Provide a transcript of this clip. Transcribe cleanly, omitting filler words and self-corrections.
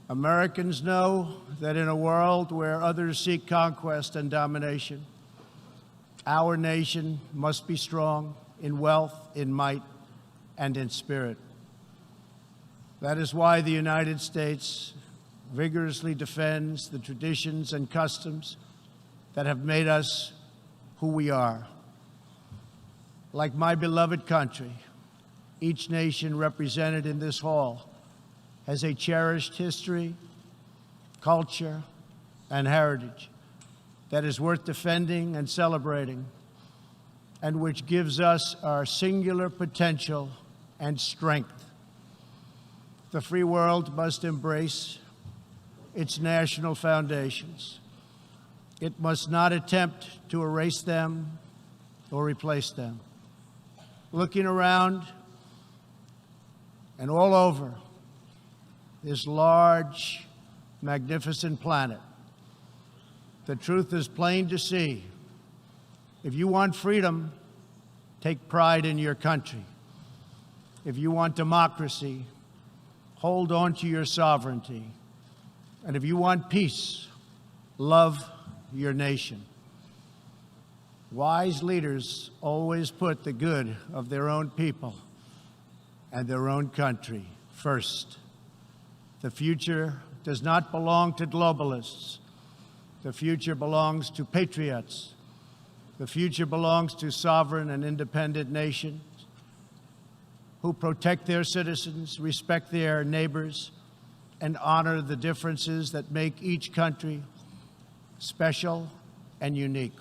Americans know that in a world where others seek conquest and domination, our nation must be strong in wealth, in might, and in spirit. That is why the United States vigorously defends the traditions and customs that have made us who we are. Like my beloved country, each nation represented in this hall has a cherished history, culture, and heritage that is worth defending and celebrating, and which gives us our singular potential and strength. The free world must embrace its national foundations. It must not attempt to erase them or replace them. Looking around and all over this large, magnificent planet, the truth is plain to see. If you want freedom, take pride in your country. If you want democracy, hold on to your sovereignty. And if you want peace, love your nation. Wise leaders always put the good of their own people and their own country first. The future does not belong to globalists. The future belongs to patriots. The future belongs to sovereign and independent nations who protect their citizens, respect their neighbors, and honor the differences that make each country special and unique.